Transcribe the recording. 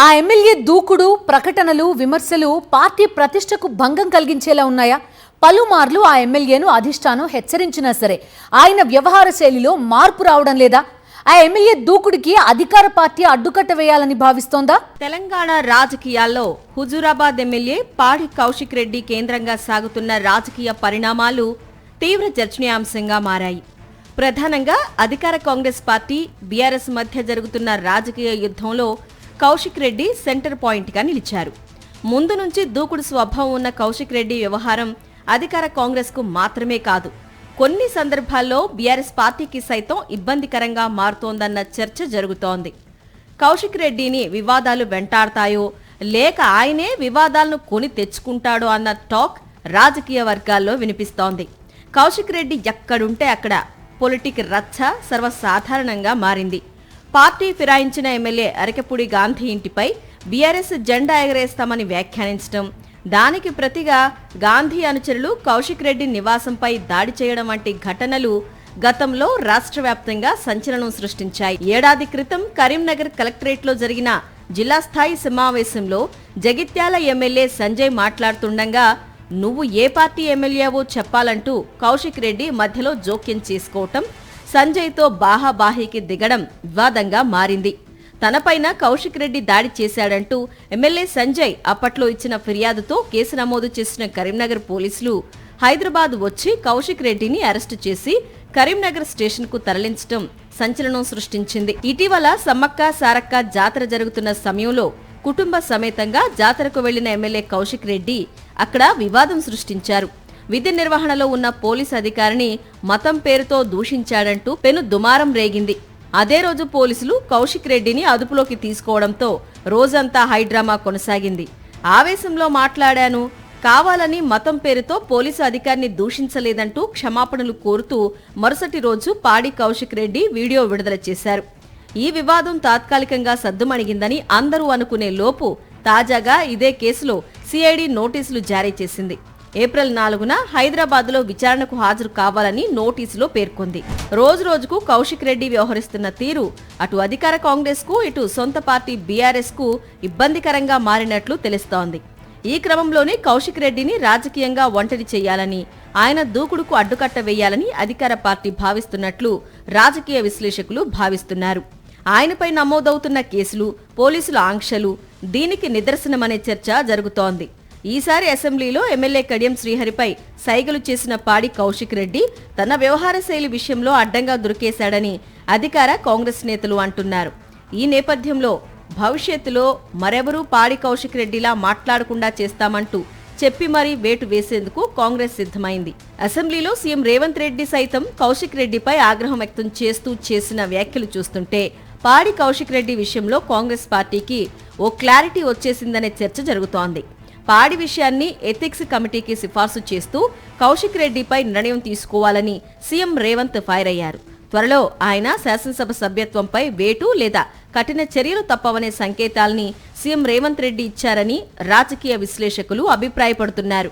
ఆ ఎమ్మెల్యే దూకుడు, ప్రకటనలు, విమర్శలు పార్టీ ప్రతిష్టకు భంగం కలిగించేలా ఉన్నాయా? పలుమార్లు ఆ ఎమ్మెల్యేను అధిష్టానం హెచ్చరించినా సరే ఆయన వ్యవహార శైలిలో మార్పు రావడం లేదా? ఆ ఎమ్మెల్యే దూకుడికి అధికార పార్టీ అడ్డుకట్ట వేయాలని భావిస్తోందా? తెలంగాణ రాజకీయాల్లో హుజూరాబాద్ ఎమ్మెల్యే పాడి కౌశిక్ రెడ్డి కేంద్రంగా సాగుతున్న రాజకీయ పరిణామాలు తీవ్ర చర్చనీయాంశంగా మారాయి. ప్రధానంగా అధికార కాంగ్రెస్ పార్టీ, బీఆర్ఎస్ మధ్య జరుగుతున్న రాజకీయ యుద్ధంలో కౌశిక్ రెడ్డి సెంటర్ పాయింట్గా నిలిచారు. ముందు నుంచి దూకుడు స్వభావం ఉన్న కౌశిక్ రెడ్డి వ్యవహారం అధికార కాంగ్రెస్కు మాత్రమే కాదు, కొన్ని సందర్భాల్లో బీఆర్ఎస్ పార్టీకి సైతం ఇబ్బందికరంగా మారుతోందన్న చర్చ జరుగుతోంది. కౌశిక్ రెడ్డిని వివాదాలు వెంటాడతాయో లేక ఆయనే వివాదాలను కొని తెచ్చుకుంటాడో అన్న టాక్ రాజకీయ వర్గాల్లో వినిపిస్తోంది. కౌశిక్ రెడ్డి ఎక్కడుంటే అక్కడ పొలిటిక్ రచ్చ సర్వసాధారణంగా మారింది. పార్టీ ఫిరాయించిన ఎమ్మెల్యే అరకపూడి గాంధీ ఇంటిపై బీఆర్ఎస్ జెండా ఎగరేస్తామని వ్యాఖ్యానించడం, దానికి ప్రతిగా గాంధీ అనుచరులు కౌశిక్ రెడ్డి నివాసంపై దాడి చేయడం వంటి ఘటనలు గతంలో రాష్ట్ర వ్యాప్తంగా సంచలనం సృష్టించాయి. ఏడాది క్రితం కరీంనగర్ కలెక్టరేట్లో జరిగిన జిల్లా స్థాయి సమావేశంలో జగిత్యాల ఎమ్మెల్యే సంజయ్ మాట్లాడుతుండగా నువ్వు ఏ పార్టీ ఎమ్మెల్యేవో చెప్పాలంటూ కౌశిక్ రెడ్డి మధ్యలో జోక్యం చేసుకోవటం, సంజయ్తో బాహాబాహీకి దిగడం వివాదంగా మారింది. తనపైన కౌశిక్ రెడ్డి దాడి చేశాడంటూ ఎమ్మెల్యే సంజయ్ అప్పట్లో ఇచ్చిన ఫిర్యాదుతో కేసు నమోదు చేసిన కరీంనగర్ పోలీసులు హైదరాబాద్ వచ్చి కౌశిక్ రెడ్డిని అరెస్టు చేసి కరీంనగర్ స్టేషన్కు తరలించడం సంచలనం సృష్టించింది. ఇటీవల సమ్మక్క సారక్క జాతర జరుగుతున్న సమయంలో కుటుంబ సమేతంగా జాతరకు వెళ్లిన ఎమ్మెల్యే కౌశిక్ రెడ్డి అక్కడ వివాదం సృష్టించారు. విధి నిర్వహణలో ఉన్న పోలీసు అధికారిని మతం పేరుతో దూషించాడంటూ పెను దుమారం రేగింది. అదే రోజు పోలీసులు కౌశిక్ రెడ్డిని అదుపులోకి తీసుకోవడంతో రోజంతా హైడ్రామా కొనసాగింది. ఆవేశంలో మాట్లాడాను, కావాలని మతం పేరుతో పోలీసు అధికారిని దూషించలేదంటూ క్షమాపణలు కోరుతూ మరుసటి రోజు పాడి కౌశిక్ రెడ్డి వీడియో విడుదల చేశారు. ఈ వివాదం తాత్కాలికంగా సద్దుమణిగిందని అందరూ అనుకునే లోపు తాజాగా ఇదే కేసులో సిఐడి నోటీసులు జారీ చేసింది. ఏప్రిల్ 4న హైదరాబాద్లో విచారణకు హాజరు కావాలని నోటీసులో పేర్కొంది. రోజురోజుకు కౌశిక్ రెడ్డి వ్యవహరిస్తున్న తీరు అటు అధికార కాంగ్రెస్కు, ఇటు సొంత పార్టీ బీఆర్ఎస్కు ఇబ్బందికరంగా మారినట్లు తెలుస్తోంది. ఈ క్రమంలోనే కౌశిక్ రెడ్డిని రాజకీయంగా ఒంటరి చేయాలని, ఆయన దూకుడుకు అడ్డుకట్ట వేయాలని అధికార పార్టీ భావిస్తున్నట్లు రాజకీయ విశ్లేషకులు భావిస్తున్నారు. ఆయనపై నమోదవుతున్న కేసులు, పోలీసుల ఆంక్షలు దీనికి నిదర్శనమనే చర్చ జరుగుతోంది. ఈసారి అసెంబ్లీలో ఎమ్మెల్యే కడియం శ్రీహరిపై సైగలు చేసిన పాడి కౌశిక్ రెడ్డి తన వ్యవహార శైలి విషయంలో అడ్డంగా దొరికేశాడని అధికార కాంగ్రెస్ నేతలు అంటున్నారు. ఈ నేపథ్యంలో భవిష్యత్తులో మరెవరూ పాడి కౌశిక్ రెడ్డిలా మాట్లాడకుండా చేస్తామంటూ చెప్పి మరీ వేటు వేసేందుకు కాంగ్రెస్ సిద్ధమైంది. అసెంబ్లీలో సీఎం రేవంత్ రెడ్డి సైతం కౌశిక్ రెడ్డిపై ఆగ్రహం వ్యక్తం చేస్తూ చేసిన వ్యాఖ్యలు చూస్తుంటే పాడి కౌశిక్ రెడ్డి విషయంలో కాంగ్రెస్ పార్టీకి ఓ క్లారిటీ వచ్చేసిందనే చర్చ జరుగుతోంది. పాడి విషయాన్ని ఎథిక్స్ కమిటీకి సిఫార్సు చేస్తూ కౌశిక్ రెడ్డిపై నిర్ణయం తీసుకోవాలని సీఎం రేవంత్ ఫైర్ అయ్యారు. త్వరలో ఆయన శాసనసభ సభ్యత్వంపై వేటు లేదా కఠిన చర్యలు తప్పవనే సంకేతాల్ని సీఎం రేవంత్ రెడ్డి ఇచ్చారని రాజకీయ విశ్లేషకులు అభిప్రాయపడుతున్నారు.